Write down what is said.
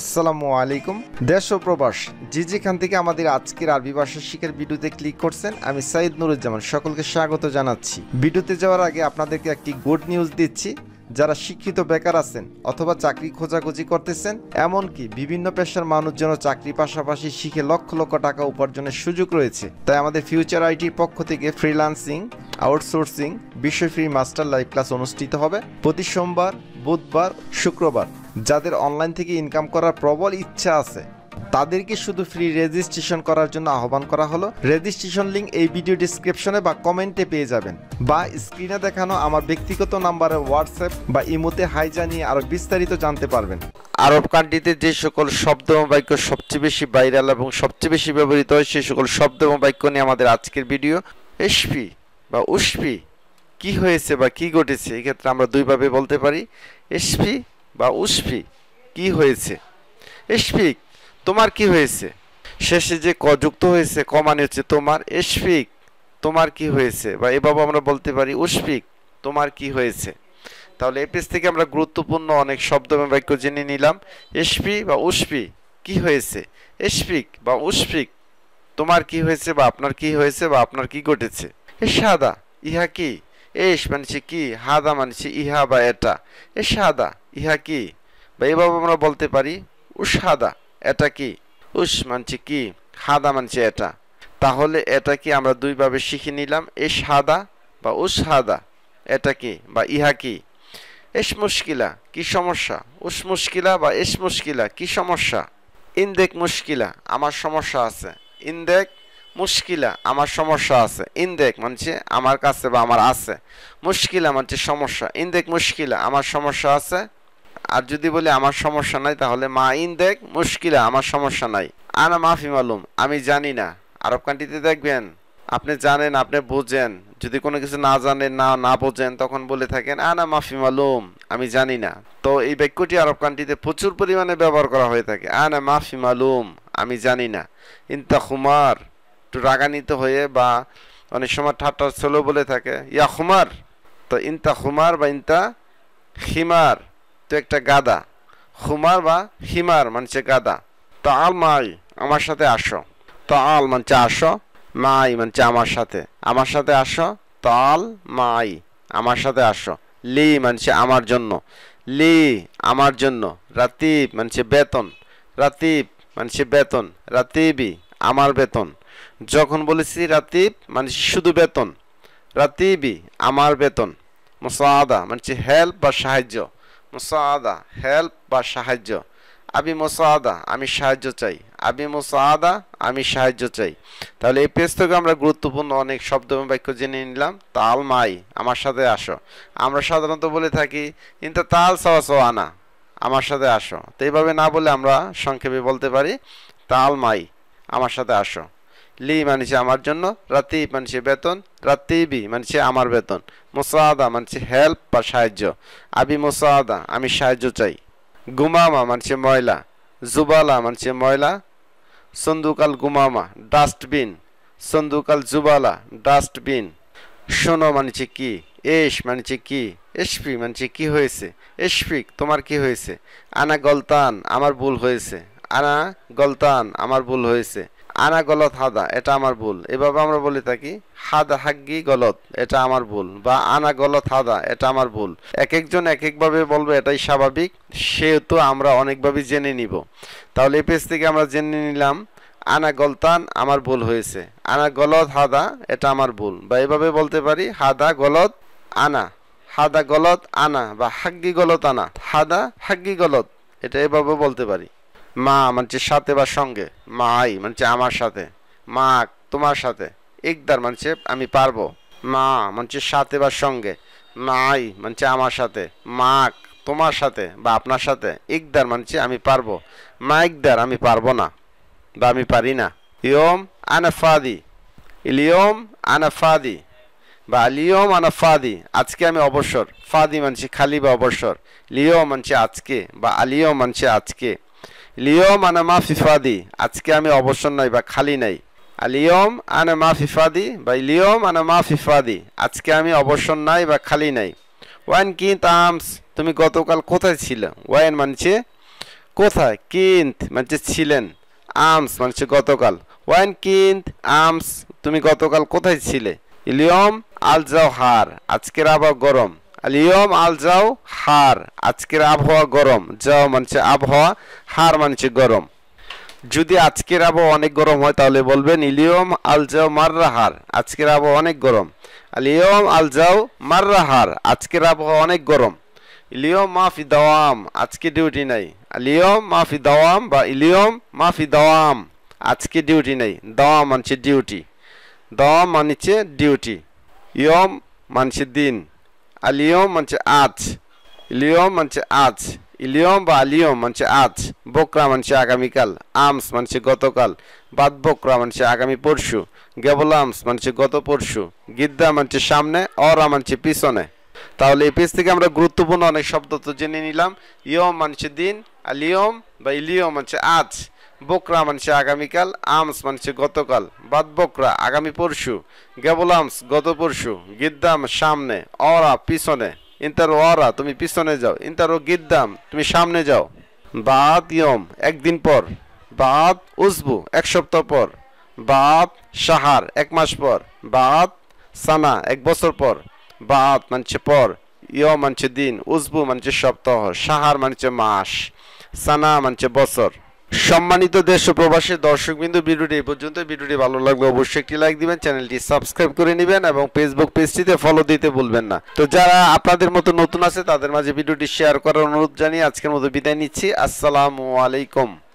আসসালামু আলাইকুম। দেশ ও প্রবাস যে যেখান থেকে আমাদের আজকের আরবি ভাষা শিখার ভিডিওতে ক্লিক করছেন, আমি সাইদ নুরুজ্জামান সকলকে স্বাগত জানাচ্ছি। ভিডিওতে যাওয়ার আগে আপনাদেরকে একটি গুড নিউজ দিচ্ছি। যারা শিক্ষিত বেকার আছেন অথবা চাকরি খোঁজাখুঁজি করতেছেন, এমনকি বিভিন্ন পেশার মানুষজন চাকরি পাশাপাশি শিখে লক্ষ লক্ষ টাকা উপার্জনের সুযোগ রয়েছে। তাই আমাদের ফিউচার আইটির পক্ষ থেকে ফ্রিল্যান্সিং, আউটসোর্সিং বিষয় ফ্রি মাস্টার লাইভ ক্লাস অনুষ্ঠিত হবে প্রতি সোমবার, বুধবার, শুক্রবার। যাদের অনলাইন থেকে ইনকাম করার প্রবল ইচ্ছা আছে তাদেরকে শুধু ফ্রি রেজিস্ট্রেশন করার জন্য আহ্বান করা হলো। রেজিস্ট্রেশন লিংক এই ভিডিও ডিসক্রিপশনে বা কমেন্টে পেয়ে যাবেন, বা স্ক্রিনে দেখানো আমার ব্যক্তিগত নাম্বারে হোয়াটসঅ্যাপ বা ইমোতে হাই জানিয়ে আরও বিস্তারিত জানতে পারবেন। আরব কান্ট্রিতে যে সকল শব্দ এবং বাক্য সবচেয়ে বেশি ভাইরাল এবং সবচেয়ে বেশি ব্যবহৃত হয় সেই সকল শব্দ এবং বাক্য নিয়ে আমাদের আজকের ভিডিও। এসপি বা উসপি কি হয়েছে বা কি ঘটেছে, এক্ষেত্রে আমরা দুইভাবে বলতে পারি। এসপি বা উসপি কি হয়েছে। এসপি তোমার কি হয়েছে, শেষে যে ক যুক্ত হয়েছে, ক মানে হচ্ছে তোমার। এশফিক তোমার কি হয়েছে, বা এভাবে আমরা বলতে পারি উশফিক তোমার কি হয়েছে। তাহলে এই পেজ থেকে আমরা গুরুত্বপূর্ণ অনেক শব্দ এবং বাক্য জেনে নিলাম। এশপি বা উশফি কি হয়েছে, এশফিক বা উশফিক তোমার কি হয়েছে বা আপনার কি হয়েছে বা আপনার কি ঘটেছে। এশহাদা ইহা কি, এশ মানছে কি, হাদা মানছে ইহা বা এটা। এশহাদা ইহা কি, বা এভাবে আমরা বলতে পারি উশহাদা এটা কি। উস মানছে কি, হাদা মানছে এটা। তাহলে এটা কি আমরা দুইভাবে শিখে নিলাম। এশহাদা বা উশহাদা এটা কি বা ইহা কি। এশ মুশকিলা কি সমস্যা, উস মুশকিলা বা এশ মুশকিলা কি সমস্যা। ইনদেক মুশকিলা আমার সমস্যা আছে, ইনদেক মুশকিলা আমার সমস্যা আছে। ইনদেক মানছে আমার কাছে বা আমার আছে, মুশকিলা মানছে সমস্যা। ইনদেক মুশকিলা আমার সমস্যা আছে। আর যদি বলি আমার সমস্যা নাই, তাহলে মা ইনদেক মুশকিলা আমার সমস্যা নাই। আনা মাফি মালুম আমি জানি না। আরব কান্ট্রিতে দেখবেন আপনি জানেন, আপনি বুঝেন, যদি কোনো কিছু না জানেন না বোঝেন তখন বলে থাকেন আনা মাফি মালুম আমি জানি না। তো এই বাক্যটি আরব কান্ট্রিতে প্রচুর পরিমাণে ব্যবহার করা হয়ে থাকে। আনা মাফি মালুম আমি জানি না। ইনতা খুমার একটু রাগান্বিত হয়ে বা অনেক সময় ঠাট্টার ছলেও বলে থাকে ইয়া খুমার। তো ইনতা খুমার বা ইনতা খিমার তো একটা গাদা। খুমার বা খিমার মানছে গাদা। তাল মাই আমার সাথে আসো। তাল মানছে আসো, মাই মানছে আমার সাথে আসো। তাল মাই আমার সাথে আসো। লি মানছে আমার জন্য, লি আমার জন্য। রাতিব মানছে বেতন, রাতিব মানছে বেতন। রাতিবি আমার বেতন। যখন বলেছি রাতিব মানে শুধু বেতন, রাতিবি আমার বেতন। মুসাআদা মানছে হেল্প বা সাহায্য, মুসাআদা হেল্প বা সাহায্য। আবি মুসাআদা আমি সাহায্য চাই, আবি মুসাআদা আমি সাহায্য চাই। তাহলে এই পেজ থেকে আমরা গুরুত্বপূর্ণ অনেক শব্দ এবং বাক্য জেনে নিলাম। তাল মাই আমার সাথে আসো। আমরা সাধারণত বলে থাকি কিন্তু তাল সাওয়া সাওয়া আনা আমার সাথে আসো। তো এইভাবে না বলে আমরা সংক্ষেপে বলতে পারি তাল মাই আমার সাথে আসো। লি মানছে আমার জন্য, রাতিব মানছে বেতন, রাতিবি মানছে আমার বেতন, মুসাআদা মানছে হেল্প বা সাহায্য। আবি মুসাআদা আমি সাহায্য চাই। গুমামা মানছে ময়লা, জুবালা মানছে ময়লা। সন্দুকাল গুমামা ডাস্টবিন, সন্দুকাল জুবালা ডাস্টবিন। শোনো মানছে কি, এশ মানছে কি, এশফি মানছে কি হয়েছে। এশফিক তোমার কি হয়েছে। আনা গলতান আমার ভুল হয়েছে, আনা গলতান আমার ভুল হয়েছে। আনা গলত হাদা এটা আমার ভুল। এভাবে আমরা বলে থাকি হাদা হাগ্গি গলত এটা আমার ভুল, বা আনা গলত হাদা এটা আমার ভুল। এক একজন এক একভাবে বলবে, এটাই স্বাভাবিক, সেহেতু আমরা অনেকভাবে জেনে নিব। তাহলে এই পেজ থেকে আমরা জেনে নিলাম আনা গলতান আমার ভুল হয়েছে, আনা গলত হাদা এটা আমার ভুল। বা এভাবে বলতে পারি হাদা গলত আনা, হাদা গলত আনা, বা হাগ্গি গলত আনা, হাদা হাগ্গি গলত এটা এভাবে বলতে পারি। মা মানছে সাথে বা সঙ্গে, মাই মানছে আমার সাথে, মা তোমার সাথে। ইকদার মানছে আমি পারবো, মা মানছে সাথে বা সঙ্গে, মাই মানছে আমার সাথে, মা তোমার সাথে বা আপনার সাথে। ইকদার মানছে আমি পারবো, মা ইকদার আমি পারবো না বা আমি পারি না। ইয়ম আনা ফাদি, ইলিয়ম আনা ফাদি বা লিয়ম আনা ফাদি আজকে আমি অবসর। ফাদি মানছে খালি বা অবসর। লিয়ম মানছে আজকে বা আলিয়ম মানছে আজকে। লিয়ম আনা মাফি ফাদি আজকে আমি অবসর নাই বা খালি নাই। আলিয়ম আনা মাফি ফাদি বা লিয়ম আনা মাফি ফাদি আজকে আমি অবসর নাই বা খালি নাই। ওয়ান কি তামস তুমি গতকাল কোথায় ছিলে। ওয়ান মানছে কোথায়, কিন্ত মানে ছিলেন, আমস মানে গতকাল, ওয়াইন কিন্ত আমস তুমি গতকাল কোথায় ছিলে, ইলিয়ম আল যাও হার আজকের আবহাওয়া গরম, আলিয়ম আল যাও হার আজকের আবহাওয়া গরম, যাও মানে আবহাওয়া, হার মানে গরম। যদি আজকের আবহাওয়া অনেক গরম হয় তাহলে বলবেন ইলিয়ম আল যাও মাররাহার আজকের আবহাওয়া অনেক গরম, আলিয়ম আল যাও মাররাহার আজকের আবহাওয়া অনেক গরম, ইলিয়ম মাফি দাওয়াম আজকে ডিউটি নাই, আলিয়ম মাফি দাওয়াম বা ইলিয়ম মাফি দাওয়াম আজকে ডিউটি নাই, দাওয়াম মানে ডিউটি, দাওয়াম মানে ডিউটি, ইয়ম মানে দিন, আলিয়ম মানে আজ, ইলিয়ম মানে আজ, ইলিয়ম বা আলিয়ম মানে আজ, বকরা মানে আগামীকাল, আমস মানে গতকাল, বাদ বকরা মানে আগামী পরশু, গেবল আমস মানে গত পরশু, গিদ্দা মানে সামনে, অরা মানে পিছনে। তাহলে এই পেজ থেকে আমরা গুরুত্বপূর্ণ অনেক শব্দ তো জেনে নিলাম। ইয়ম মানে দিন, আলিয়ম বা ইলিয়ম মানে আজ, বকরা মানে আগামীকাল, আমস মানে গতকাল, বাদ বকরা আগামী পরশু, গেবল আমস গত পরশু, গিদ্দাম সামনে, অরা পিছনে, ইন্টারো অরা তুমি পিছনে যাও, ইন্টারো গিদ্দাম তুমি সামনে যাও, বাদ ইয়ম একদিন পর, বাদ উজবু এক সপ্তাহ পর, বাদ সাহার এক মাস পর, বাদ সানা এক বছর পর, বাদ মানে পর, ইয় মানে দিন, উজবু মানে সপ্তাহ, সাহার মানে মাস, সানা মানে বছর। সম্মানিত দেশ ও প্রবাসী দর্শকবৃন্দ, ভিডিওটি এই পর্যন্ত। ভিডিওটি ভালো লাগলে অবশ্যই একটি লাইক দিবেন, চ্যানেলটি সাবস্ক্রাইব করে নেবেন এবং ফেসবুক পেজটিতে ফলো দিতে ভুলবেন না। তো যারা আপনাদের মতো নতুন আছে তাদের মাঝে ভিডিওটি শেয়ার করার অনুরোধ জানিয়ে আজকের মতো বিদায় নিচ্ছি। আসসালামু আলাইকুম।